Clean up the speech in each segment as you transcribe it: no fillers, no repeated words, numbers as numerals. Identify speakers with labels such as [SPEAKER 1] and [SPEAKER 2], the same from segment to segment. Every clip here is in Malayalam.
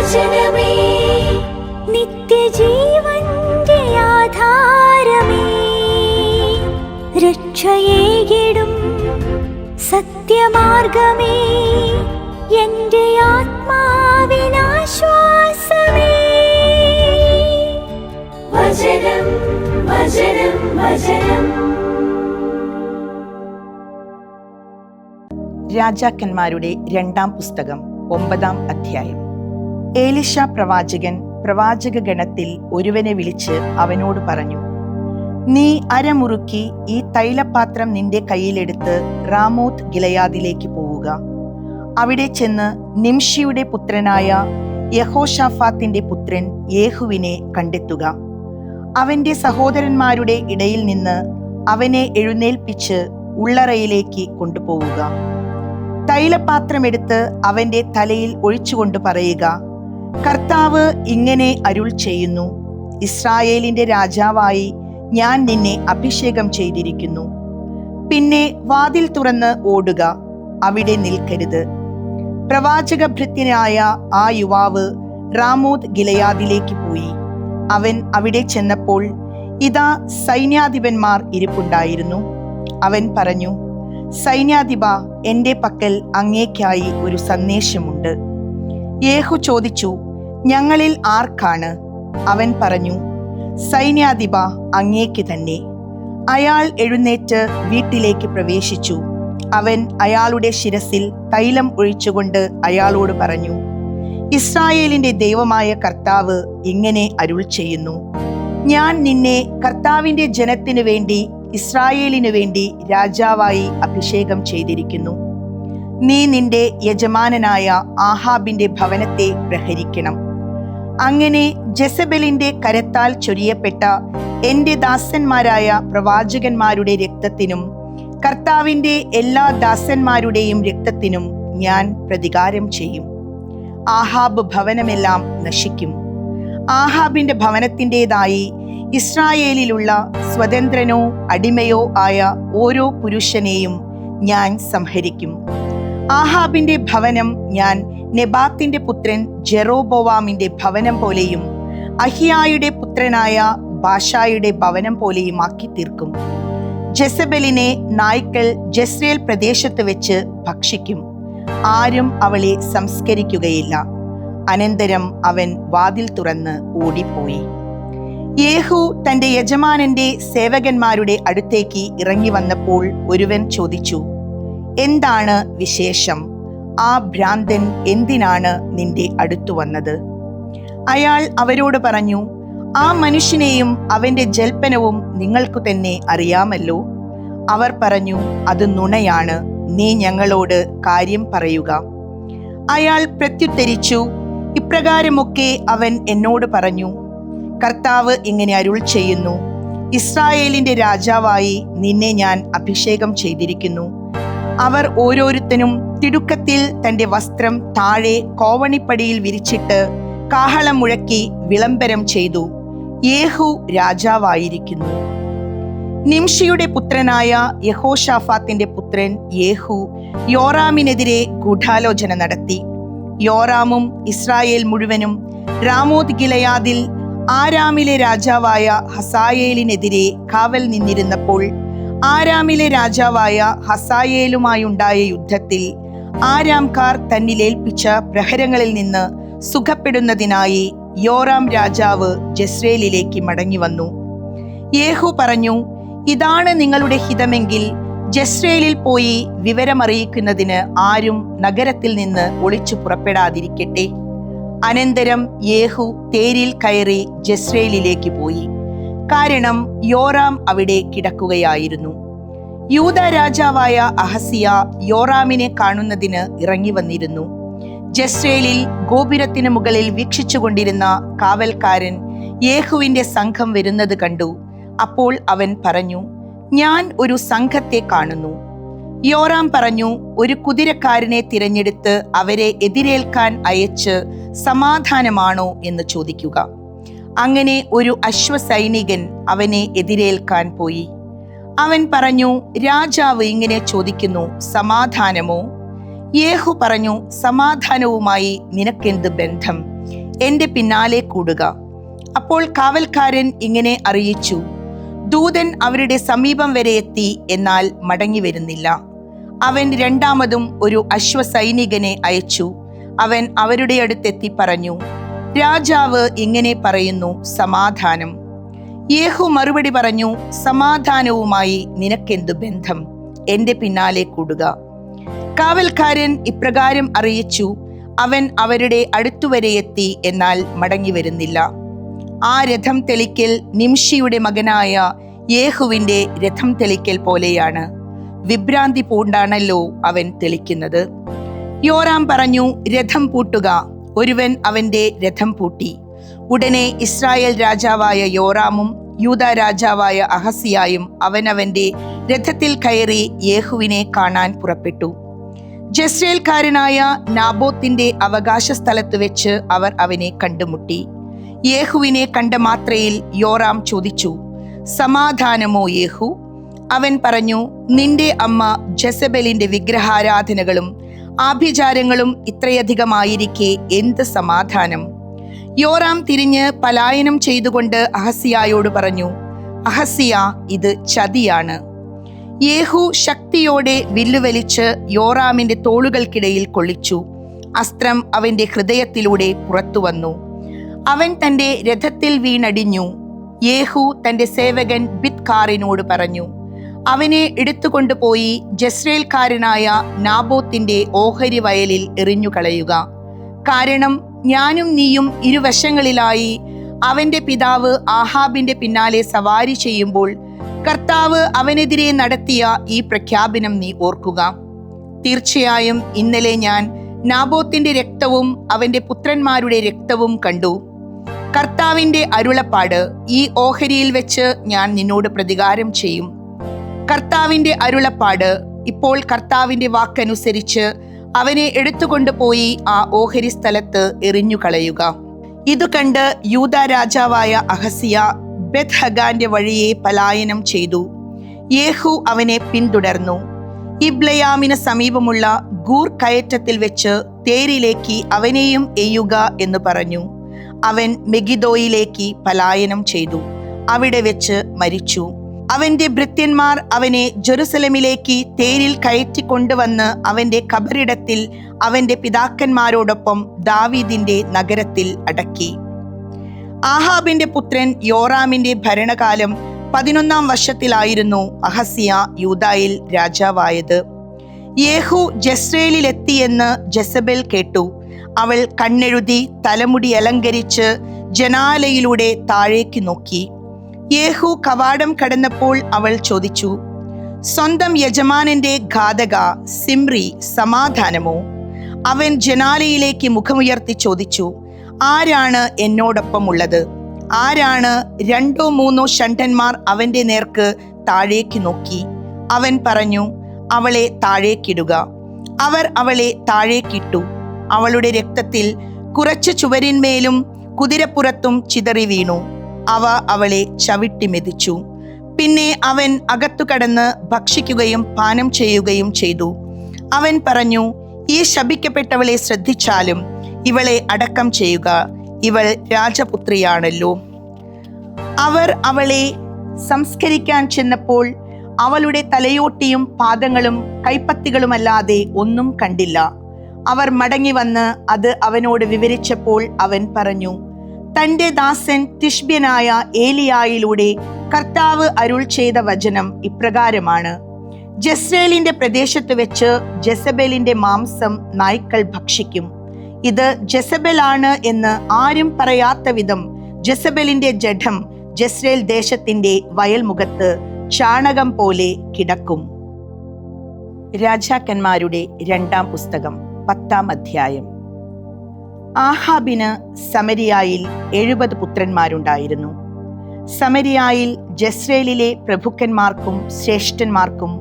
[SPEAKER 1] വചനമേ നിത്യജീവന്റെ ആധാരമേ, രക്ഷയേകിടും സത്യമാർഗമേ, എന്റെ ആത്മാവിനാശ്വാസമേ. വചനം വചനം വചനം.
[SPEAKER 2] രാജാക്കന്മാരുടെ 2-ാം പുസ്തകം 9-ാം അധ്യായം. ഏലിശ പ്രവാചകൻ പ്രവാചക ഗണത്തിൽ ഒരുവനെ വിളിച്ച് അവനോട് പറഞ്ഞു, നീ അരമുറുക്കി ഈ തൈലപാത്രം നിന്റെ കയ്യിലെടുത്ത് റാമോത്ത് ഗിലെയാദിലേക്ക് പോവുക. അവിടെ ചെന്ന് നിംഷിയുടെ പുത്രനായ യഹോശാഫാത്തിന്റെ പുത്രൻ യേഹുവിനെ കണ്ടെത്തുക. അവന്റെ സഹോദരന്മാരുടെ ഇടയിൽ നിന്ന് അവനെ എഴുന്നേൽപ്പിച്ച് ഉള്ളറയിലേക്ക് കൊണ്ടുപോവുക. തൈലപാത്രമെടുത്ത് അവന്റെ തലയിൽ ഒഴിച്ചുകൊണ്ട് പറയുക, കർത്താവ് ഇങ്ങനെ അരുൾ ചെയ്യുന്നു, ഇസ്രായേലിന്റെ രാജാവായി ഞാൻ നിന്നെ അഭിഷേകം ചെയ്തിരിക്കുന്നു. പിന്നെ വാതിൽ തുറന്ന് ഓടുക, അവിടെ നിൽക്കരുത്. പ്രവാചകഭൃത്യനായ ആ യുവാവ് റാമോത്ത് ഗിലെയാദിലേക്ക് പോയി. അവൻ അവിടെ ചെന്നപ്പോൾ ഇതാ സൈന്യാധിപന്മാർ ഇരിപ്പുണ്ടായിരുന്നു. അവൻ പറഞ്ഞു, സൈന്യാധിപ, എന്റെ പക്കൽ അങ്ങേക്കായി ഒരു സന്ദേശമുണ്ട്. യേഹു ചോദിച്ചു, ഞങ്ങളിൽ ആർക്കാണ്? അവൻ പറഞ്ഞു, സൈന്യാധിപ, അങ്ങേക്ക് തന്നെ. അയാൾ എഴുന്നേറ്റ് വീട്ടിലേക്ക് പ്രവേശിച്ചു. അവൻ അയാളുടെ ശിരസിൽ തൈലം ഒഴിച്ചുകൊണ്ട് അയാളോട് പറഞ്ഞു, ഇസ്രായേലിന്റെ ദൈവമായ കർത്താവ് ഇങ്ങനെ അരുൾ ചെയ്യുന്നു, ഞാൻ നിന്നെ കർത്താവിന്റെ ജനത്തിനു വേണ്ടി, ഇസ്രായേലിനു വേണ്ടി രാജാവായി അഭിഷേകം ചെയ്തിരിക്കുന്നു. നീ നിന്റെ യജമാനനായ ആഹാബിന്റെ ഭവനത്തെ പ്രഹരിക്കണം. അങ്ങനെ ജെസബെലിന്റെ കരത്താൽ ചൊരിയപ്പെട്ട എന്റെ ദാസന്മാരായ പ്രവാചകന്മാരുടെ രക്തത്തിനും കർത്താവിന്റെ എല്ലാ ദാസന്മാരുടെയും രക്തത്തിനും ഞാൻ പ്രതികാരം ചെയ്യും. ആഹാബ് ഭവനമെല്ലാം നശിക്കും. ആഹാബിന്റെ ഭവനത്തിൻ്റെതായി ഇസ്രായേലിലുള്ള സ്വതന്ത്രനോ അടിമയോ ആയ ഓരോ പുരുഷനെയും ഞാൻ സംഹരിക്കും. ആഹാബിന്റെ ഭവനം ഞാൻ നെബാത്തിന്റെ പുത്രൻ ജെറോബോവാമിന്റെ ഭവനം പോലെയും അഹിയായുടെ പുത്രനായ ബാഷായുടെ ഭവനം പോലെയും ആക്കി തീർക്കും. ജെസബെലിനെ നായ്ക്കൾ ജസ്രേൽ പ്രദേശത്ത് വെച്ച് ഭക്ഷിക്കും. ആരും അവളെ സംസ്കരിക്കുകയില്ല. അനന്തരം അവൻ വാതിൽ തുറന്ന് ഓടിപ്പോയി. യേഹു തന്റെ യജമാനന്റെ സേവകന്മാരുടെ അടുത്തേക്ക് ഇറങ്ങി വന്നപ്പോൾ ഒരുവൻ ചോദിച്ചു, എന്താണ് വിശേഷം? ആ ഭ്രാന്തൻ എന്തിനാണ് നിന്റെ അടുത്തു വന്നത്? അയാൾ അവരോട് പറഞ്ഞു, ആ മനുഷ്യനെയും അവന്റെ ജൽപ്പനവും നിങ്ങൾക്കു തന്നെ അറിയാമല്ലോ. അവർ പറഞ്ഞു, അത് നുണയാണ്, നീ ഞങ്ങളോട് കാര്യം പറയുക. അയാൾ പ്രത്യുത്തരിച്ചു, ഇപ്രകാരമൊക്കെ അവൻ എന്നോട് പറഞ്ഞു, കർത്താവ് ഇങ്ങനെ അരുൾ ചെയ്യുന്നു, ഇസ്രായേലിന്റെ രാജാവായി നിന്നെ ഞാൻ അഭിഷേകം ചെയ്തിരിക്കുന്നു. അവർ ഓരോരുത്തനും തിടുക്കത്തിൽ തന്റെ വസ്ത്രം താഴെ കോവണിപ്പടിയിൽ വിരിച്ചിട്ട് കാഹളം മുഴക്കി വിളംബരം ചെയ്തു, യേഹു രാജാവായിരിക്കുന്നു. നിംഷിയുടെ പുത്രനായ യഹോശാഫാത്തിന്റെ പുത്രൻ യേഹു യോറാമിനെതിരെ ഗൂഢാലോചന നടത്തി. യോറാമും ഇസ്രായേൽ മുഴുവനും റാമോത്ത് ഗിലെയാദിൽ ആരാമിലെ രാജാവായ ഹസായേലിനെതിരെ കാവൽ നിന്നിരുന്നപ്പോൾ ആരാമിലെ രാജാവായ ഹസായേലുമായുണ്ടായ യുദ്ധത്തിൽ ആരാംകാർ തന്നിലേൽപ്പിച്ച പ്രഹരങ്ങളിൽ നിന്ന് സുഖപ്പെടുന്നതിനായി യോറാം രാജാവ് ജസ്രേലിലേക്ക് മടങ്ങി വന്നു. യേഹു പറഞ്ഞു, ഇതാണ് നിങ്ങളുടെ ഹിതമെങ്കിൽ ജസ്രേലിൽ പോയി വിവരമറിയിക്കുന്നതിന് ആരും നഗരത്തിൽ നിന്ന് ഒളിച്ചു പുറപ്പെടാതിരിക്കട്ടെ. അനന്തരം യേഹു തേരിൽ കയറി ജസ്രേലിലേക്ക് പോയി. കാരണം യോറാം അവിടെ കിടക്കുകയായിരുന്നു. യൂദ രാജാവായ അഹസിയ യോറാമിനെ കാണുന്നതിന് ഇറങ്ങി വന്നിരുന്നു. ജസ്രേലിൽ ഗോപുരത്തിന് മുകളിൽ വീക്ഷിച്ചുകൊണ്ടിരുന്ന കാവൽക്കാരൻ യേഹുവിന്റെ സംഘം വരുന്നത് കണ്ടു. അപ്പോൾ അവൻ പറഞ്ഞു, ഞാൻ ഒരു സംഘത്തെ കാണുന്നു. യോറാം പറഞ്ഞു, ഒരു കുതിരക്കാരനെ തിരഞ്ഞെടുത്ത് അവരെ എതിരേൽക്കാൻ അയച്ച് സമാധാനമാണോ എന്ന് ചോദിക്കുക. അങ്ങനെ ഒരു അശ്വസൈനികൻ അവനെ എതിരേൽക്കാൻ പോയി. അവൻ പറഞ്ഞു, രാജാവ് ഇങ്ങനെ ചോദിക്കുന്നു, സമാധാനമോ? യേഹു പറഞ്ഞു, സമാധാനവുമായി നിനക്കെന്ത് ബന്ധം? എൻ്റെ പിന്നാലെ കൂടുക. അപ്പോൾ കാവൽക്കാരൻ ഇങ്ങനെ അറിയിച്ചു, ദൂതൻ അവരുടെ സമീപം വരെ എത്തി, എന്നാൽ മടങ്ങി വരുന്നില്ല. അവൻ രണ്ടാമതും ഒരു അശ്വസൈനികനെ അയച്ചു. അവൻ അവരുടെ അടുത്തെത്തി പറഞ്ഞു, രാജാവ് ഇങ്ങനെ പറയുന്നു, സമാധാനം. യേഹു മറുപടി പറഞ്ഞു, സമാധാനവുമായി നിനക്കെന്തു ബന്ധം? എൻ്റെ പിന്നാലെ കൂടുക. കാവൽക്കാരൻ ഇപ്രകാരം അറിയിച്ചു. അവൻ അവരുടെ അടുത്തുവരെ എത്തി, എന്നാൽ മടങ്ങി വരുന്നില്ല. ആ രഥം തെളിക്കൽ നിംഷിയുടെ മകനായ യേഹുവിൻ്റെ രഥം തെളിക്കൽ പോലെയാണ്. വിഭ്രാന്തി പൂണ്ടാണല്ലോ അവൻ തെളിക്കുന്നത്. യോറാം പറഞ്ഞു, രഥം പൂട്ടുക. ഒരുവൻ അവന്റെ രഥം പൂട്ടി. ഉടനെ ഇസ്രായേൽ രാജാവായ യോറാമും യൂദാ രാജാവായ അഹസിയായും അവനവന്റെ രഥത്തിൽ കയറി യേഹുവിനെ കാണാൻ പുറപ്പെട്ടു. ജസ്രേൽക്കാരനായ നാബോത്തിന്റെ അവകാശ സ്ഥലത്ത് വെച്ച് അവർ അവനെ കണ്ടുമുട്ടി. യേഹുവിനെ കണ്ട മാത്രയിൽ യോറാം ചോദിച്ചു, സമാധാനമോ യേഹു? അവൻ പറഞ്ഞു, നിന്റെ അമ്മ ജെസബെലിന്റെ വിഗ്രഹാരാധനകളും ആഭിചാരങ്ങളും ഇത്രയധികമായിരിക്കെ എന്ത് സമാധാനം? യോറാം തിരിഞ്ഞ് പലായനം ചെയ്തുകൊണ്ട് അഹസിയായോട് പറഞ്ഞു, അഹസിയ, ഇത് ചതിയാണ്. യേഹു ശക്തിയോടെ വില്ലുവലിച്ച് യോറാമിന്റെ തോളുകൾക്കിടയിൽ കൊള്ളിച്ചു. അസ്ത്രം അവന്റെ ഹൃദയത്തിലൂടെ പുറത്തു വന്നു. അവൻ തന്റെ രഥത്തിൽ വീണടിഞ്ഞു. യേഹു തന്റെ സേവകൻ ബിത്കാറിനോട് പറഞ്ഞു, അവനെ എടുത്തുകൊണ്ടുപോയി ജസ്രേൽക്കാരനായ നാബോത്തിന്റെ ഓഹരി വയലിൽ എറിഞ്ഞുകളയുക. കാരണം ഞാനും നീയും ഇരുവശങ്ങളിലായി അവന്റെ പിതാവ് ആഹാബിന്റെ പിന്നാലെ സവാരി ചെയ്യുമ്പോൾ കർത്താവ് അവനെതിരെ നടത്തിയ ഈ പ്രഖ്യാപനം നീ ഓർക്കുക. തീർച്ചയായും ഇന്നലെ ഞാൻ നാബോത്തിന്റെ രക്തവും അവന്റെ പുത്രന്മാരുടെ രക്തവും കണ്ടു. കർത്താവിന്റെ അരുളപ്പാട്, ഈ ഓഹരിയിൽ വെച്ച് ഞാൻ നിന്നോട് പ്രതികാരം ചെയ്യും. കർത്താവിന്റെ അരുളപ്പാട്, ഇപ്പോൾ കർത്താവിന്റെ വാക്കനുസരിച്ച് അവനെ എടുത്തുകൊണ്ടുപോയി ആ ഓഹരി സ്ഥലത്ത് എറിഞ്ഞുകളയുക. ഇതു കണ്ട് യൂദാ രാജാവായ അഹസിയ ബെത്ഹഗാന്റെ വഴിയെ പലായനം ചെയ്തു. യേഹു അവനെ പിന്തുടർന്നു. ഇബ്ലയാമിന് സമീപമുള്ള ഗൂർ കയറ്റത്തിൽ വെച്ച് തേരിലേക്ക് അവനെയും എയ്യുക എന്ന് പറഞ്ഞു. അവൻ മെഗിദോയിലേക്ക് പലായനം ചെയ്തു. അവിടെ വെച്ച് മരിച്ചു. അവന്റെ ഭൃത്യന്മാർ അവനെ ജെറുസലമിലേക്ക് തേരിൽ കയറ്റിക്കൊണ്ടുവന്ന് അവന്റെ ഖബറിടത്തിൽ അവന്റെ പിതാക്കന്മാരോടൊപ്പം ദാവീദിന്റെ നഗരത്തിൽ അടക്കി. ആഹാബിന്റെ പുത്രൻ യോറാമിന്റെ ഭരണകാലം 11 വർഷത്തിലായിരുന്നു അഹസിയ യൂദായിൽ രാജാവായത്. യേഹു ജസ്രേലിലെത്തിയെന്ന് ജെസബെൽ കേട്ടു. അവൾ കണ്ണെഴുതി തലമുടി അലങ്കരിച്ച് ജനാലയിലൂടെ താഴേക്ക് നോക്കി. യേഹു കവാടം കടന്നപ്പോൾ അവൾ ചോദിച്ചു, സ്വന്തം യജമാനന്റെ ഘാതക സിമ്രി, സമാധാനമോ? അവൻ ജനാലയിലേക്ക് മുഖമുയർത്തി ചോദിച്ചു, ആരാണ് എന്നോടൊപ്പം ഉള്ളത്? ആരാണ് 2-3 ഷണ്ഡന്മാർ അവന്റെ നേർക്ക് താഴേക്ക് നോക്കി. അവൻ പറഞ്ഞു, അവളെ താഴേക്കിടുക. അവർ അവളെ താഴേക്കിട്ടു. അവളുടെ രക്തത്തിൽ കുറച്ച് ചുവരിന്മേലും കുതിരപ്പുറത്തും ചിതറി വീണു. അവ അവളെ ചവിട്ടി മെതിച്ചു. പിന്നെ അവൻ അകത്തു കടന്ന് ഭക്ഷിക്കുകയും പാനം ചെയ്യുകയും ചെയ്തു. അവൻ പറഞ്ഞു, ഈ ശപിക്കപ്പെട്ടവളെ ശ്രദ്ധിച്ചാലും ഇവളെ അടക്കം ചെയ്യുക, ഇവൾ രാജപുത്രിയാണല്ലോ. അവർ അവളെ സംസ്കരിക്കാൻ ചെന്നപ്പോൾ അവളുടെ തലയോട്ടിയും പാദങ്ങളും കൈപ്പത്തികളുമല്ലാതെ ഒന്നും കണ്ടില്ല. അവർ മടങ്ങി വന്ന് അത് അവനോട് വിവരിച്ചപ്പോൾ അവൻ പറഞ്ഞു, തന്റെ ദാസൻ തിഷ്ബ്യനായ ഏലിയായിലൂടെ കർത്താവ് അരുൾ ചെയ്ത വചനം ഇപ്രകാരമാണ്: ജസ്രേലിന്റെ പ്രദേശത്ത് വെച്ച് ജെസബെലിന്റെ മാംസം നായ്ക്കൾ ഭക്ഷിക്കും. ഇത് ജെസബെലാണ് എന്ന് ആരും പറയാത്ത വിധം ജെസബെലിന്റെ ജഡം ജസ്രേൽ ദേശത്തിന്റെ വയൽമുഖത്ത് ചാണകം പോലെ കിടക്കും. രാജാക്കന്മാരുടെ 2-ാം പുസ്തകം 10-ാം അധ്യായം. ആഹാബിന് സമരിയായിൽ 70 പുത്രന്മാരുണ്ടായിരുന്നു. സമരിയായിൽ ജസ്രേലിലെ പ്രഭുക്കന്മാർക്കും ശ്രേഷ്ഠന്മാർക്കും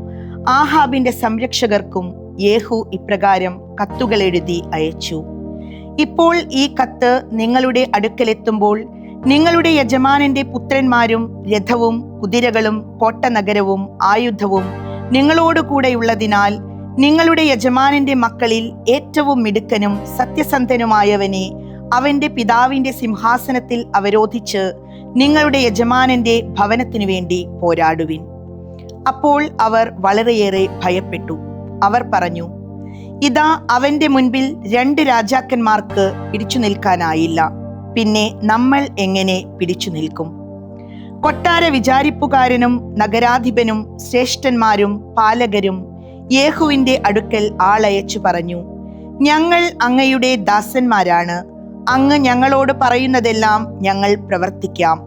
[SPEAKER 2] ആഹാബിന്റെ സംരക്ഷകർക്കും യേഹു ഇപ്രകാരം കത്തുകൾ എഴുതി അയച്ചു: ഇപ്പോൾ ഈ കത്ത് നിങ്ങളുടെ അടുക്കലെത്തുമ്പോൾ നിങ്ങളുടെ യജമാനന്റെ പുത്രന്മാരും രഥവും കുതിരകളും കോട്ടനഗരവും ആയുധവും നിങ്ങളോടുകൂടെയുള്ളതിനാൽ നിങ്ങളുടെ യജമാനന്റെ മക്കളിൽ ഏറ്റവും മിടുക്കനും സത്യസന്ധനുമായവനെ അവന്റെ പിതാവിന്റെ സിംഹാസനത്തിൽ അവരോധിച്ച് നിങ്ങളുടെ യജമാനന്റെ ഭവനത്തിനു വേണ്ടി പോരാടുവിൻ. അപ്പോൾ അവർ വളരെയേറെ ഭയപ്പെട്ടു. അവർ പറഞ്ഞു, ഇതാ അവന്റെ മുൻപിൽ 2 രാജാക്കന്മാർക്ക് പിടിച്ചു നിൽക്കാനായില്ല, പിന്നെ നമ്മൾ എങ്ങനെ പിടിച്ചു നിൽക്കും? കൊട്ടാര വിചാരിപ്പുകാരനും നഗരാധിപനും ശ്രേഷ്ഠന്മാരും പാലകരും യേഹൂവിന്റെ അടുക്കൽ ആളയച്ചു പറഞ്ഞു, ഞങ്ങൾ അങ്ങയുടെ ദാസന്മാരാണ്. അങ്ങ് ഞങ്ങളോട് പറയുന്നതെല്ലാം ഞങ്ങൾ പ്രവർത്തിക്കാം.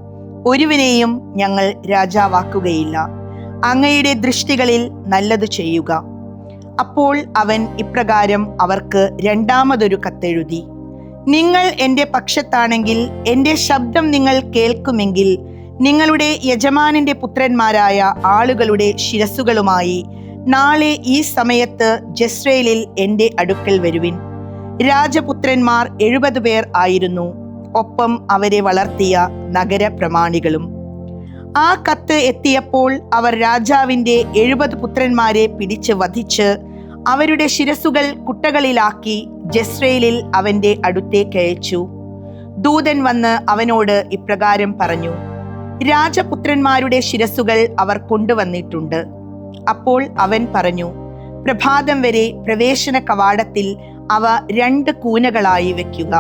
[SPEAKER 2] ഒരുവനെയും ഞങ്ങൾ രാജാവാക്കുകയില്ല. അങ്ങയുടെ ദൃഷ്ടികളിൽ നല്ലത് ചെയ്യുക. അപ്പോൾ അവൻ ഇപ്രകാരം അവർക്ക് 2ാമതൊരു കത്തെഴുതി, നിങ്ങൾ എൻ്റെ പക്ഷത്താണെങ്കിൽ എൻ്റെ ശബ്ദം നിങ്ങൾ കേൾക്കുമെങ്കിൽ നിങ്ങളുടെ യജമാനന്റെ പുത്രന്മാരായ ആളുകളുടെ ശിരസ്സുകളുമായി നാളെ ഈ സമയത്ത് ജസ്രയേലിൽ എൻ്റെ അടുക്കൽ വരുവിൻ. രാജപുത്രന്മാർ 70 പേർ ആയിരുന്നു, ഒപ്പം അവരെ വളർത്തിയ നഗര പ്രമാണികളും. ആ കത്ത് എത്തിയപ്പോൾ അവർ രാജാവിൻ്റെ 70 പുത്രന്മാരെ പിടിച്ച് വധിച്ച് അവരുടെ ശിരസ്സുകൾ കുട്ടകളിലാക്കി ജസ്രയേലിൽ അവന്റെ അടുത്തേക്ക് അയച്ചു. ദൂതൻ വന്ന് അവനോട് ഇപ്രകാരം പറഞ്ഞു, രാജപുത്രന്മാരുടെ ശിരസ്സുകൾ അവർ കൊണ്ടുവന്നിട്ടുണ്ട്. അപ്പോൾ അവൻ പറഞ്ഞു, പ്രഭാതം വരെ പ്രവേശന കവാടത്തിൽ അവ 2 കൂനകളായി വെക്കുക.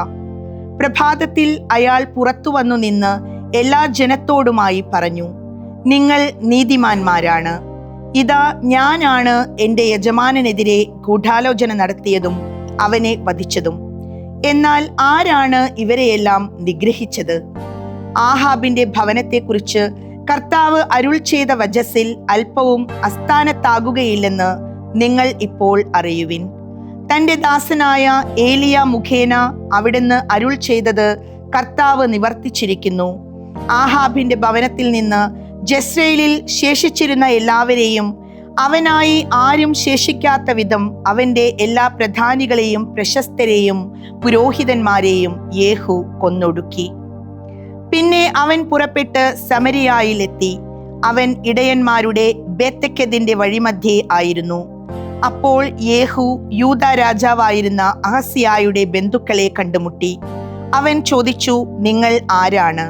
[SPEAKER 2] പ്രഭാതത്തിൽ അയാൾ പുറത്തു വന്നു നിന്ന് എല്ലാ ജനത്തോടുമായി പറഞ്ഞു, നിങ്ങൾ നീതിമാന്മാരാണ്. ഇതാ ഞാനാണ് എൻ്റെ യജമാനനെതിരെ ഗൂഢാലോചന നടത്തിയതും അവനെ വധിച്ചതും. എന്നാൽ ആരാണ് ഇവരെയെല്ലാം നിഗ്രഹിച്ചത്? ആഹാബിന്റെ ഭവനത്തെക്കുറിച്ച് കർത്താവ് അരുൾ ചെയ്ത വചസ്സിൽ അല്പവും അസ്ഥാനത്താകുകയില്ലെന്ന് നിങ്ങൾ ഇപ്പോൾ അറിയുവിൻ. തന്റെ ദാസനായ ഏലിയ മുഖേന അവിടുന്ന് അരുൾ ചെയ്തത് കർത്താവ് നിവർത്തിച്ചിരിക്കുന്നു. ആഹാബിന്റെ ഭവനത്തിൽ നിന്ന് ജസ്രയേലിൽ ശേഷിച്ചിരുന്ന എല്ലാവരെയും അവനായി ആരും ശേഷിക്കാത്ത വിധം അവന്റെ എല്ലാ പ്രധാനികളെയും പ്രശസ്തരെയും പുരോഹിതന്മാരെയും യേഹൂ കൊന്നൊടുക്കി. പിന്നെ അവൻ പുറപ്പെട്ട് സമരിയായിലെത്തി. അവൻ ഇടയന്മാരുടെ ബേത്തെക്കെദിന്റെ വഴിമധ്യേ ആയിരുന്നു. അപ്പോൾ യേഹൂ യൂദാ രാജാവായിരുന്ന അഹസ്യായുടെ ബന്ധുക്കളെ കണ്ടുമുട്ടി. അവൻ ചോദിച്ചു, നിങ്ങൾ ആരാണ്?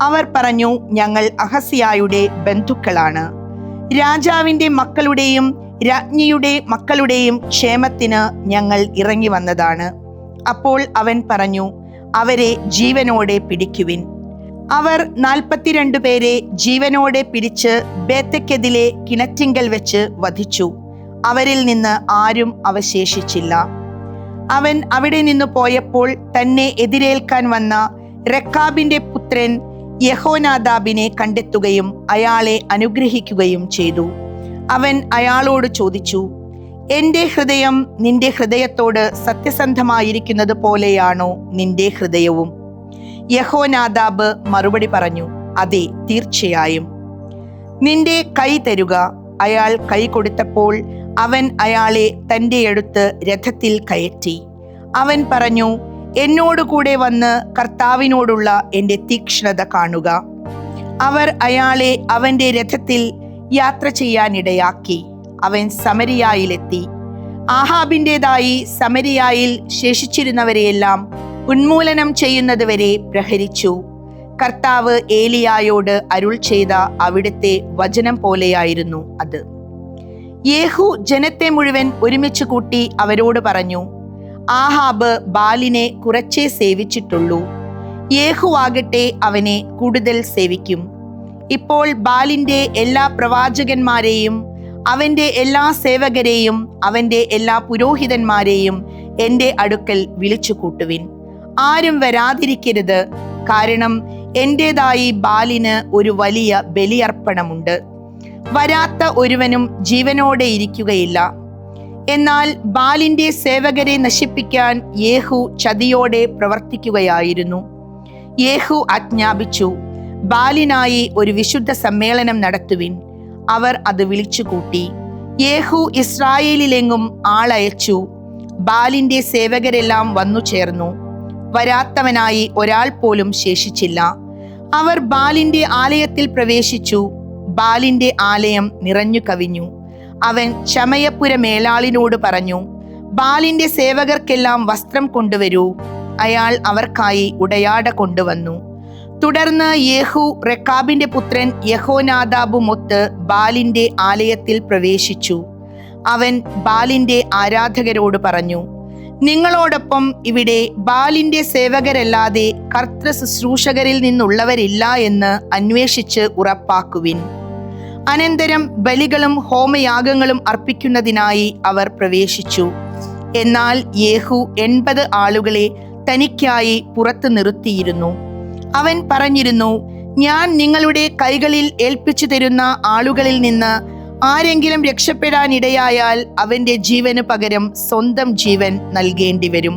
[SPEAKER 2] അവർ പറഞ്ഞു, ഞങ്ങൾ അഹസ്യായുടെ ബന്ധുക്കളാണ്. രാജാവിന്റെ മക്കളുടെയും രാജ്ഞിയുടെ മക്കളുടെയും ക്ഷേമത്തിന് ഞങ്ങൾ ഇറങ്ങി വന്നതാണ്. അപ്പോൾ അവൻ പറഞ്ഞു, അവരെ ജീവനോടെ പിടിക്കുവിൻ. അവർ 42 പേരെ ജീവനോടെ പിടിച്ച് ബേത്തെക്കെദിലെ കിണറ്റിങ്കൽ വെച്ച് വധിച്ചു. അവരിൽ നിന്ന് ആരും അവശേഷിച്ചില്ല. അവൻ അവിടെ നിന്ന് പോയപ്പോൾ തന്നെ എതിരേൽക്കാൻ വന്ന റെക്കാബിന്റെ പുത്രൻ യഹോനാദാബിനെ കണ്ടെത്തുകയും അയാളെ അനുഗ്രഹിക്കുകയും ചെയ്തു. അവൻ അയാളോട് ചോദിച്ചു, എൻ്റെ ഹൃദയം നിന്റെ ഹൃദയത്തോട് സത്യസന്ധമായിരിക്കുന്നത് പോലെയാണോ നിന്റെ ഹൃദയവും? യഹോനാദാബ് മറുപടി പറഞ്ഞു, അതെ, തീർച്ചയായും. നിന്റെ കൈ തരുക. അയാൾ കൈ കൊടുത്തപ്പോൾ അവൻ അയാളെ തൻ്റെ അടുത്ത് രഥത്തിൽ കയറ്റി. അവൻ പറഞ്ഞു, എന്നോടുകൂടെ വന്ന് കർത്താവിനോടുള്ള എൻ്റെ തീക്ഷ്ണത കാണുക. അവർ അയാളെ അവന്റെ രഥത്തിൽ യാത്ര ചെയ്യാനിടയാക്കി. അവൻ സമരിയായിലെത്തി. ആഹാബിൻ്റെതായി സമരിയായിൽ ശേഷിച്ചിരുന്നവരെയെല്ലാം ഉന്മൂലനം ചെയ്യുന്നതുവരെ പ്രഹരിച്ചു. കർത്താവ് ഏലിയായോട് അരുൾ ചെയ്ത അവിടുത്തെ വചനം പോലെയായിരുന്നു അത്. യേഹൂ ജനത്തെ മുഴുവൻ ഒരുമിച്ച് കൂട്ടി അവരോട് പറഞ്ഞു, ആഹാബ് ബാലിനെ കുറച്ചേ സേവിച്ചിട്ടുള്ളൂ. യേഹൂ ആകട്ടെ അവനെ കൂടുതൽ സേവിക്കും. ഇപ്പോൾ ബാലിന്റെ എല്ലാ പ്രവാചകന്മാരെയും അവന്റെ എല്ലാ സേവകരെയും അവന്റെ എല്ലാ പുരോഹിതന്മാരെയും എൻ്റെ അടുക്കൽ വിളിച്ചു കൂട്ടുവിൻ. ആരും വരാതിരിക്കരുത്, കാരണം എന്റേതായി ബാലിന് ഒരു വലിയ ബലിയർപ്പണമുണ്ട്. വരാത്ത ഒരുവനും ജീവനോടെ ഇരിക്കുകയില്ല. എന്നാൽ ബാലിന്റെ സേവകരെ നശിപ്പിക്കാൻ യേഹൂ ചതിയോടെ പ്രവർത്തിക്കുകയായിരുന്നു. യേഹൂ ആജ്ഞാപിച്ചു, ബാലിനായി ഒരു വിശുദ്ധ സമ്മേളനം നടത്തുവിൻ. അവർ അത് വിളിച്ചുകൂട്ടി. യേഹൂ ഇസ്രായേലിലെങ്ങും ആളയച്ചു. ബാലിന്റെ സേവകരെല്ലാം വന്നു ചേർന്നു. വരാത്തവനായി ഒരാൾ പോലും ശേഷിച്ചില്ല. അവർ ബാലിന്റെ ആലയത്തിൽ പ്രവേശിച്ചു. ബാലിന്റെ ആലയം നിറഞ്ഞു കവിഞ്ഞു. അവൻ ചമയപ്പുര മേലാളിനോട് പറഞ്ഞു, ബാലിന്റെ സേവകർക്കെല്ലാം വസ്ത്രം കൊണ്ടുവരൂ. അയാൾ അവർക്കായി ഉടയാട കൊണ്ടുവന്നു. തുടർന്ന് യേഹൂ റെക്കാബിന്റെ പുത്രൻ യഹോനാദാബുമൊത്ത് ബാലിന്റെ ആലയത്തിൽ പ്രവേശിച്ചു. അവൻ ബാലിന്റെ ആരാധകരോട് പറഞ്ഞു, നിങ്ങളോടൊപ്പം ഇവിടെ ബാലിന്റെ സേവകരല്ലാതെ കർത്തൃ ശുശ്രൂഷകരിൽ നിന്നുള്ളവരില്ല എന്ന് അന്വേഷിച്ച് ഉറപ്പാക്കുവിൻ. അനന്തരം ബലികളും ഹോമയാഗങ്ങളും അർപ്പിക്കുന്നതിനായി അവർ പ്രവേശിച്ചു. എന്നാൽ യേഹൂ 80 ആളുകളെ തനിക്കായി പുറത്തു നിർത്തിയിരുന്നു. അവൻ പറഞ്ഞിരുന്നു, ഞാൻ നിങ്ങളുടെ കൈകളിൽ ഏൽപ്പിച്ചു തരുന്ന ആളുകളിൽ നിന്ന് ആരെങ്കിലും രക്ഷപ്പെടാനിടയായാൽ അവന്റെ ജീവന് പകരം സ്വന്തം ജീവൻ നൽകേണ്ടി വരും.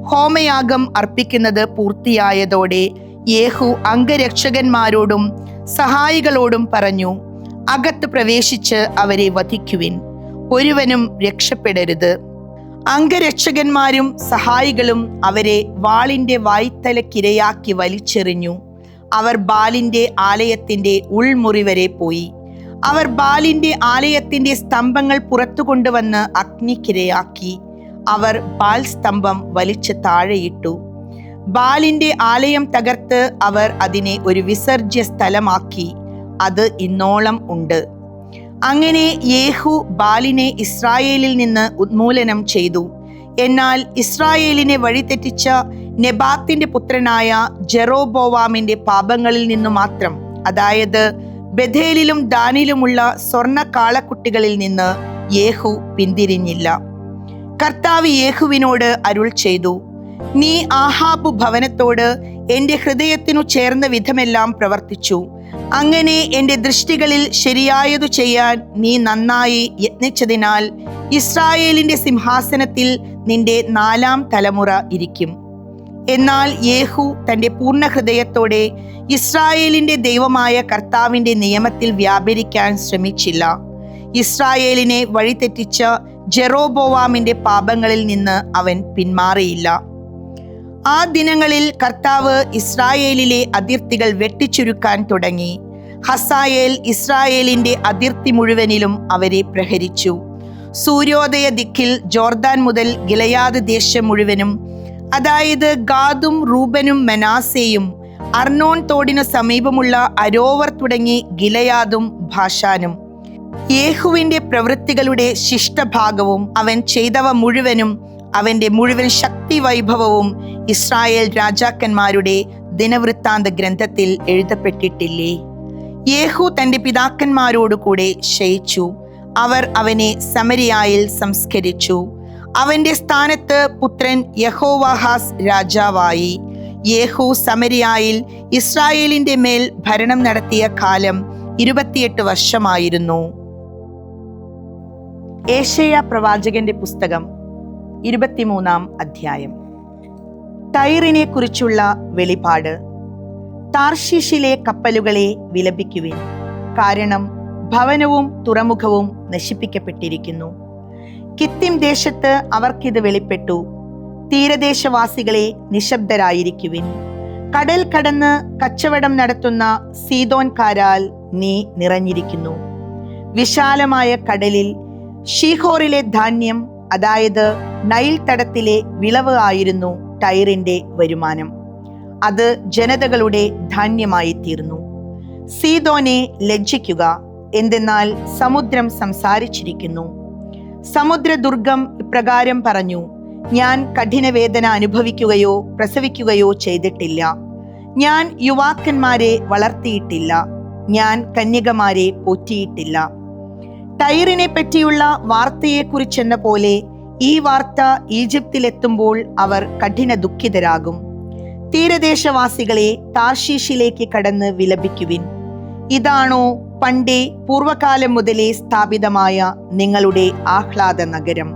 [SPEAKER 2] ഹോമയാഗം അർപ്പിക്കുന്നത് പൂർത്തിയായതോടെ യേഹൂ അംഗരക്ഷകന്മാരോടും സഹായികളോടും പറഞ്ഞു, അകത്ത് പ്രവേശിച്ച് അവരെ വധിക്കുവിൻ, ഒരുവനും രക്ഷപ്പെടരുത്. അംഗരക്ഷകന്മാരും സഹായികളും അവരെ വാളിന്റെ വായ്ത്തലക്കിരയാക്കി വലിച്ചെറിഞ്ഞു. അവർ ബാലിന്റെ ആലയത്തിന്റെ ഉൾമുറി വരെ പോയി. അവർ ബാലിന്റെ ആലയത്തിന്റെ സ്തംഭങ്ങൾ പുറത്തു കൊണ്ടുവന്ന് അഗ്നിക്കിരയാക്കി. അവർ ബാൽ സ്തംഭം വലിച്ച് താഴെയിട്ടു. ബാലിന്റെ ആലയം തകർത്ത് അവർ അതിനെ ഒരു വിസർജ്യ സ്ഥലമാക്കി. അത് ഇന്നോളം ഉണ്ട്. അങ്ങനെ യേഹൂ ബാലിനെ ഇസ്രായേലിൽ നിന്ന് ഉന്മൂലനം ചെയ്തു. എന്നാൽ ഇസ്രായേലിനെ വഴിതെറ്റിച്ച നെബാത്തിന്റെ പുത്രനായ ജെറോബോവാമിന്റെ പാപങ്ങളിൽ നിന്നു മാത്രം, അതായത് ബഥേലിലും ദാനിലുമുള്ള സ്വർണ്ണ കാളക്കുട്ടികളിൽ നിന്ന് യേഹൂ പിന്തിരിഞ്ഞില്ല. കർത്താവ് യേഹുവിനോട് അരുൾ ചെയ്തു, നീ ആഹാബ് ഭവനത്തോട് എന്റെ ഹൃദയത്തിനു ചേർന്ന വിധമെല്ലാം പ്രവർത്തിച്ചു. അങ്ങനെ എന്റെ ദൃഷ്ടികളിൽ ശരിയായതു ചെയ്യാൻ നീ നന്നായി യത്നിച്ചതിനാൽ ഇസ്രായേലിന്റെ സിംഹാസനത്തിൽ നിന്റെ 4ാം തലമുറ ഇരിക്കും. എന്നാൽ യേഹൂ തന്റെ പൂർണ്ണ ഹൃദയത്തോടെ ഇസ്രായേലിന്റെ ദൈവമായ കർത്താവിന്റെ നിയമത്തിൽ വ്യാപരിക്കാൻ ശ്രമിച്ചില്ല. ഇസ്രായേലിനെ വഴിതെറ്റിച്ച ജെറോബോവാമിന്റെ പാപങ്ങളിൽ നിന്ന് അവൻ പിന്മാറിയില്ല. ആ ദിനങ്ങളിൽ കർത്താവ് ഇസ്രായേലിലെ അതിർത്തികൾ വെട്ടിച്ചുരുക്കാൻ തുടങ്ങി. ഹസായേൽ ഇസ്രായേലിന്റെ അതിർത്തി മുഴുവനിലും അവരെ പ്രഹരിച്ചു. സൂര്യോദയ ദിക്കിൽ ജോർദാൻ മുതൽ ഗിലെയാദ് ദേശം മുഴുവനും, അതായത് ഗാദും റൂബനും മനാസേയും, അർണോൻ തോടിനു സമീപമുള്ള അരോവർ തുടങ്ങി ഗിലെയാദും ഭാഷാനും. യേഹുവിന്റെ പ്രവൃത്തികളുടെ ശിഷ്ടഭാഗവും അവൻ ചെയ്തവ മുഴുവനും അവന്റെ മുഴുവൻ ശക്തി വൈഭവവും ഇസ്രായേൽ രാജാക്കന്മാരുടെ ദിനവൃത്താന്ത ഗ്രന്ഥത്തിൽ എഴുതപ്പെട്ടിട്ടില്ലേ? യേഹൂ തന്റെ പിതാക്കന്മാരോടുകൂടെ ശയിച്ചു. അവർ അവനെ സമരിയായിൽ സംസ്കരിച്ചു. അവന്റെ സ്ഥാനത്ത് പുത്രൻ യഹോവാഹാസ് രാജാവായി. യേഹൂ സമരിയായിൽ ഇസ്രായേലിന്റെ മേൽ ഭരണം നടത്തിയ കാലം 28 വർഷമായിരുന്നു. ഏശയ്യാ പ്രവാചകന്റെ പുസ്തകം 23-ാം അധ്യായം. ടൈറിനെ കുറിച്ചുള്ള വെളിപാട്. താർശീഷിലെ കപ്പലുകളെ വിലപിക്കുവിൻ, കാരണം ഭവനവും തുറമുഖവും നശിപ്പിക്കപ്പെട്ടിരിക്കുന്നു. കിത്തിം ദേശത്ത് അവർക്കിത് വെളിപ്പെട്ടു. തീരദേശവാസികളെ നിശബ്ദരായിരിക്കുവിൻ. കടൽ കടന്ന് കച്ചവടം നടത്തുന്ന സീദോൻകാരാൽ നീ നിറഞ്ഞിരിക്കുന്നു. വിശാലമായ കടലിൽ ഷീഹോറിലെ ധാന്യം, അതായത് നൈൽ തടത്തിലെ വിളവ് ആയിരുന്നു ടൈറിന്റെ വരുമാനം. അത് ജനതകളുടെ ധാന്യമായി തീർന്നു. സീദോനെ ലജ്ജിക്കുക, എന്തെന്നാൽ സമുദ്രം സംസാരിച്ചിരിക്കുന്നു. സമുദ്രദുർഗം ഇപ്രകാരം പറഞ്ഞു, ഞാൻ കഠിനവേദന അനുഭവിക്കുകയോ പ്രസവിക്കുകയോ ചെയ്തിട്ടില്ല. ഞാൻ യുവാക്കന്മാരെ വളർത്തിയിട്ടില്ല. ഞാൻ കന്യകമാരെ പോറ്റിയിട്ടില്ല. ടൈറിനെ പറ്റിയുള്ള വാർത്തയെക്കുറിച്ചെന്ന പോലെ ഈ വാർത്ത ഈജിപ്തിലെത്തുമ്പോൾ അവർ കഠിന ദുഃഖിതരാകും. തീരദേശവാസികളെ താർശീഷിലേക്ക് കടന്ന് വിലപിക്കുവിൻ. ഇതാണോ പണ്ടേ പൂർവകാലം മുതലേ സ്ഥാപിതമായ നിങ്ങളുടെ ആഹ്ലാദ നഗരം?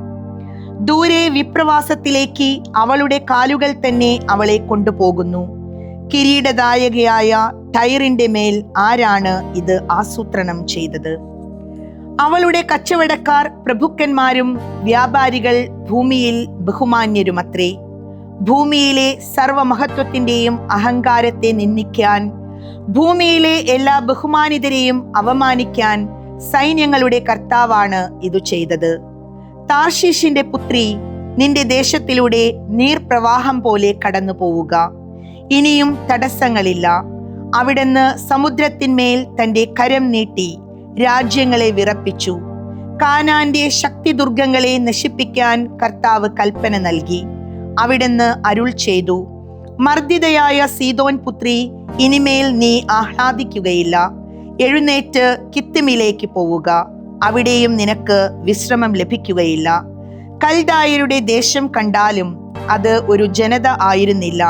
[SPEAKER 2] ദൂരെ വിപ്രവാസത്തിലേക്ക് അവളുടെ കാലുകൾ തന്നെ അവളെ കൊണ്ടുപോകുന്നു. കിരീടദായകയായ ടൈറിന്റെ മേൽ ആരാണ് ഇത് ആസൂത്രണം ചെയ്തത്? അവളുടെ കച്ചവടക്കാർ പ്രഭുക്കന്മാരും വ്യാപാരികൾ ഭൂമിയിൽ ബഹുമാന്യരുമത്രേ. ഭൂമിയിലെ സർവമഹത്വത്തിന്റെയും അഹങ്കാരത്തെ നിന്ദിക്കാൻ, ഭൂമിയിലെ എല്ലാ ബഹുമാനിതരെയും അവമാനിക്കാൻ സൈന്യങ്ങളുടെ കർത്താവാണ് ഇതു ചെയ്തത്. താർശീഷിന്റെ പുത്രി, നിന്റെ ദേശത്തിലൂടെ നീർപ്രവാഹം പോലെ കടന്നു പോവുക. ഇനിയും തടസ്സങ്ങളില്ല. അവിടുന്ന് സമുദ്രത്തിന്മേൽ തന്റെ കരം നീട്ടി രാജ്യങ്ങളെ വിറപ്പിച്ചു. കാനാന്റെ ശക്തിദുർഗങ്ങളെ നശിപ്പിക്കാൻ കർത്താവ് കൽപ്പന നൽകി. അവിടുന്ന് അരുൾ ചെയ്തു, മർദ്ദിതയായ സീദോൻ പുത്രി, ഇനിമേൽ നീ ആഹ്ലാദിക്കുകയില്ല. എഴുന്നേറ്റ് കിത്തിമിലേക്ക് പോവുക, അവിടെയും നിനക്ക് വിശ്രമം ലഭിക്കുകയില്ല. കൽദായരുടെ ദേശം കണ്ടാലും അത് ഒരു ജനത ആയിരുന്നില്ല.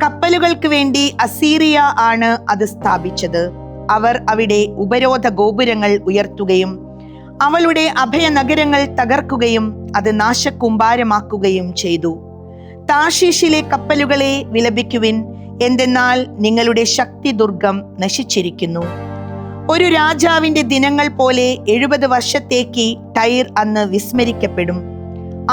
[SPEAKER 2] കപ്പലുകൾക്ക് വേണ്ടി അസീറിയ ആണ് അത് സ്ഥാപിച്ചത്. അവർ അവിടെ ഉപരോധ ഗോപുരങ്ങൾ ഉയർത്തുകയും അവളുടെ അഭയനഗരങ്ങൾ തകർക്കുകയും അത് നാശകൂമ്പാരമാക്കുകയും ചെയ്തു. താർശീശിലെ കപ്പലുകളെ വിലപിക്കുവിൻ, എന്തെന്നാൽ നിങ്ങളുടെ ശക്തി ദുർഗം നശിച്ചിരിക്കുന്നു. ഒരു രാജാവിന്റെ ദിനങ്ങൾ പോലെ 70 വർഷത്തേക്ക് ടൈർ അന്ന് വിസ്മരിക്കപ്പെടും.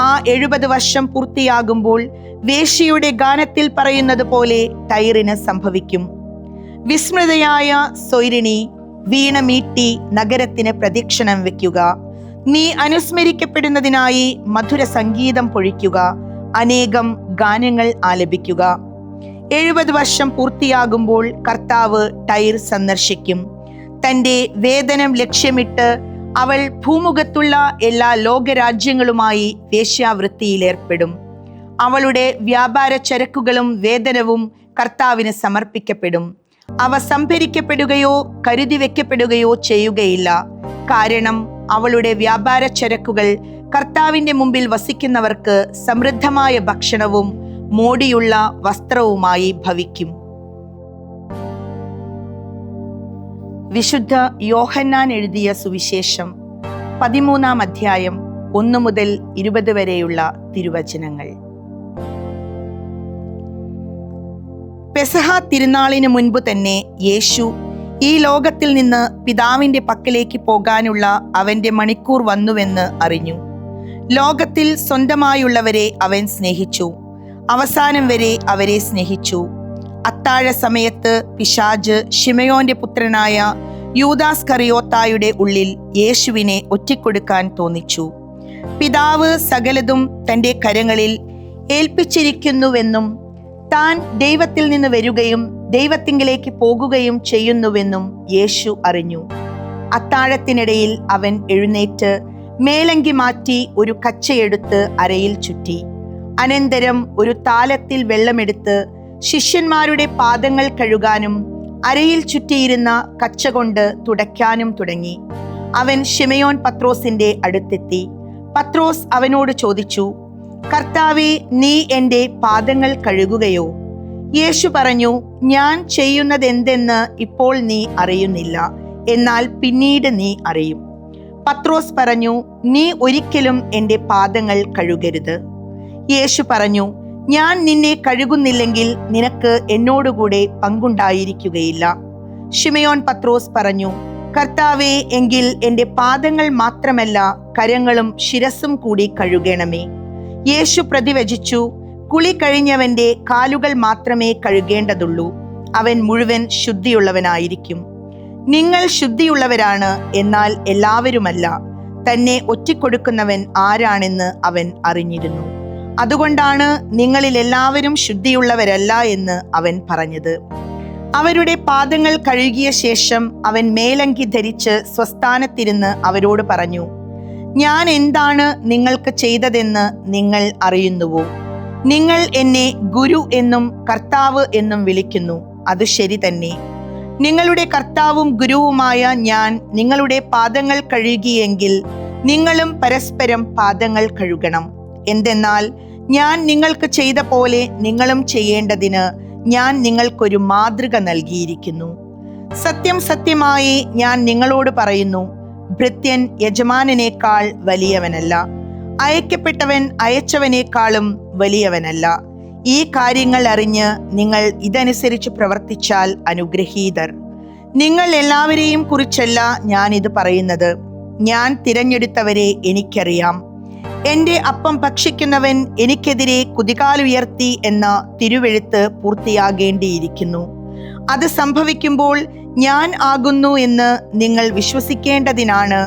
[SPEAKER 2] ആ 70 വർഷം പൂർത്തിയാകുമ്പോൾ വേശ്യയുടെ ഗാനത്തിൽ പറയുന്നത് പോലെ ടൈറിന് സംഭവിക്കും. വിസ്മൃതയായ സൊയ്രിണി, വീണ മീട്ടി നഗരത്തിന് പ്രദക്ഷിണം വെക്കുക. നീ അനുസ്മരിക്കപ്പെടുന്നതിനായി മധുര സംഗീതം പൊഴിക്കുക, അനേകം ഗാനങ്ങൾ ആലപിക്കുക. 70 വർഷം പൂർത്തിയാകുമ്പോൾ കർത്താവ് ടൈർ സന്ദർശിക്കും. തന്റെ വേതനം ലക്ഷ്യമിട്ട് അവൾ ഭൂമുഖത്തുള്ള എല്ലാ ലോകരാജ്യങ്ങളുമായി വേശ്യാവൃത്തിയിലേർപ്പെടും. അവളുടെ വ്യാപാര ചരക്കുകളും വേതനവും കർത്താവിന് സമർപ്പിക്കപ്പെടും. അവ സംഭരിക്കപ്പെടുകയോ കരുതി വെക്കപ്പെടുകയോ ചെയ്യുകയില്ല. കാരണം അവളുടെ വ്യാപാര ചരക്കുകൾ കർത്താവിന്റെ മുമ്പിൽ വസിക്കുന്നവർക്ക് സമൃദ്ധമായ ഭക്ഷണവും മോടിയുള്ള വസ്ത്രവുമായി ഭവിക്കും. വിശുദ്ധ യോഹന്നാൻ എഴുതിയ സുവിശേഷം 13-ാം അധ്യായം 1 മുതൽ 20 വരെയുള്ള തിരുവചനങ്ങൾ. പെസഹ തിരുനാളിന് മുൻപ് തന്നെ യേശു ഈ ലോകത്തിൽ നിന്ന് പിതാവിന്റെ പക്കലേക്ക് പോകാനുള്ള അവന്റെ മണിക്കൂർ വന്നുവെന്ന് അറിഞ്ഞു. ലോകത്തിൽ സ്വന്തമായുള്ളവരെ അവൻ സ്നേഹിച്ചു, അവസാനം വരെ അവരെ സ്നേഹിച്ചു. അത്താഴ സമയത്ത് പിശാച് ശിമയോന്റെ പുത്രനായ യൂദാസ്കറിയോത്തായുടെ ഉള്ളിൽ യേശുവിനെ ഒറ്റിക്കൊടുക്കാൻ തോന്നിച്ചു. പിതാവ് സകലതും തന്റെ കരങ്ങളിൽ ഏൽപ്പിച്ചിരിക്കുന്നുവെന്നും താൻ ദൈവത്തിൽ നിന്ന് വരികയും ദൈവത്തിങ്കിലേക്ക് പോകുകയും ചെയ്യുന്നുവെന്നും യേശു അറിഞ്ഞു. അത്താഴത്തിനിടയിൽ അവൻ എഴുന്നേറ്റ് മേലങ്കി മാറ്റി ഒരു കച്ചയെടുത്ത് അരയിൽ ചുറ്റി. അനന്തരം ഒരു താലത്തിൽ വെള്ളമെടുത്ത് ശിഷ്യന്മാരുടെ പാദങ്ങൾ കഴുകാനും അരയിൽ ചുറ്റിയിരുന്ന കച്ച കൊണ്ട് തുടയ്ക്കാനും തുടങ്ങി. അവൻ ശിമയോൻ പത്രോസിന്റെ അടുത്തെത്തി. പത്രോസ് അവനോട് ചോദിച്ചു, കർത്താവേ, നീ എൻ്റെ പാദങ്ങൾ കഴുകുകയോ? യേശു പറഞ്ഞു, ഞാൻ ചെയ്യുന്നതെന്തെന്ന് ഇപ്പോൾ നീ അറിയുന്നില്ല, എന്നാൽ പിന്നീട് നീ അറിയും. പത്രോസ് പറഞ്ഞു, നീ ഒരിക്കലും എൻ്റെ പാദങ്ങൾ കഴുകരുത്. യേശു പറഞ്ഞു, ഞാൻ നിന്നെ കഴുകുന്നില്ലെങ്കിൽ നിനക്ക് എന്നോടുകൂടെ പങ്കുണ്ടായിരിക്കുകയില്ല. ശിമയോൻ പത്രോസ് പറഞ്ഞു, കർത്താവേ, എങ്കിൽ എൻ്റെ പാദങ്ങൾ മാത്രമല്ല കരങ്ങളും ശിരസും കൂടി കഴുകണമേ. യേശു പ്രതിവചിച്ചു, കുളി കഴിഞ്ഞവന്റെ കാലുകൾ മാത്രമേ കഴുകേണ്ടതുള്ളൂ, അവൻ മുഴുവൻ ശുദ്ധിയുള്ളവനായിരിക്കും. നിങ്ങൾ ശുദ്ധിയുള്ളവരാണ്, എന്നാൽ എല്ലാവരുമല്ല. തന്നെ ഒറ്റിക്കൊടുക്കുന്നവൻ ആരാണെന്ന് അവൻ അറിഞ്ഞിരുന്നു. അതുകൊണ്ടാണ് നിങ്ങളിൽ എല്ലാവരും ശുദ്ധിയുള്ളവരല്ല എന്ന് അവൻ പറഞ്ഞത്. അവരുടെ പാദങ്ങൾ കഴുകിയ ശേഷം അവൻ മേലങ്കി ധരിച്ച് സ്വസ്ഥാനത്തിരുന്ന് അവരോട് പറഞ്ഞു, ഞാൻ എന്താണ് നിങ്ങൾക്ക് ചെയ്തതെന്ന് നിങ്ങൾ അറിയുന്നുവോ? നിങ്ങൾ എന്നെ ഗുരു എന്നും കർത്താവ് എന്നും വിളിക്കുന്നു. അത് ശരി തന്നെ. നിങ്ങളുടെ കർത്താവും ഗുരുവുമായ ഞാൻ നിങ്ങളുടെ പാദങ്ങൾ കഴുകിയെങ്കിൽ നിങ്ങളും പരസ്പരം പാദങ്ങൾ കഴുകണം. എന്തെന്നാൽ ഞാൻ നിങ്ങൾക്ക് ചെയ്ത പോലെ നിങ്ങളും ചെയ്യേണ്ടതിന് ഞാൻ നിങ്ങൾക്കൊരു മാതൃക നൽകിയിരിക്കുന്നു. സത്യം സത്യമായി ഞാൻ നിങ്ങളോട് പറയുന്നു, ഭൃത്യൻ യജമാനനേക്കാൾ വലിയവനല്ല, അയക്കപ്പെട്ടവൻ അയച്ചവനേക്കാളും വലിയവനല്ല. ഈ കാര്യങ്ങൾ അറിഞ്ഞ് നിങ്ങൾ ഇതനുസരിച്ച് പ്രവർത്തിച്ചാൽ അനുഗ്രഹീതർ. നിങ്ങൾ എല്ലാവരെയും കുറിച്ചല്ല ഞാൻ ഇത് പറയുന്നത്. ഞാൻ തിരഞ്ഞെടുത്തവരെ എനിക്കറിയാം. എന്റെ അപ്പം ഭക്ഷിക്കുന്നവൻ എനിക്കെതിരെ കുതികാലുയർത്തി എന്ന തിരുവെഴുത്ത് പൂർത്തിയാകേണ്ടിയിരിക്കുന്നു. അത് സംഭവിക്കുമ്പോൾ ഞാൻ ആകുന്നു എന്ന് നിങ്ങൾ വിശ്വസിക്കേണ്ടതിനാണ്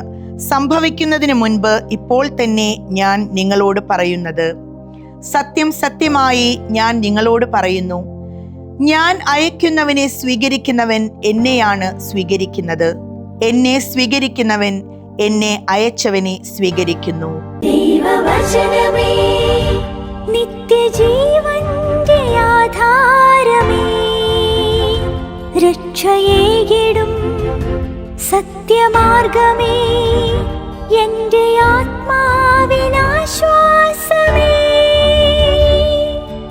[SPEAKER 2] സംഭവിക്കുന്നതിന് മുൻപ് ഇപ്പോൾ തന്നെ ഞാൻ നിങ്ങളോട് പറയുന്നത്. സത്യം സത്യമായി ഞാൻ നിങ്ങളോട് പറയുന്നു, ഞാൻ അയക്കുന്നവനെ സ്വീകരിക്കുന്നവൻ എന്നെയാണ് സ്വീകരിക്കുന്നത്, എന്നെ സ്വീകരിക്കുന്നവൻ എന്നെ അയച്ചവനെ സ്വീകരിക്കുന്നു.
[SPEAKER 1] ദൈവവചനമേ, നിത്യജീവന്റെ ആധാരമേ, രക്ഷയേകിടും സത്യമാർഗമേ, എന്റെ ആത്മാവിനാശ്വാസം.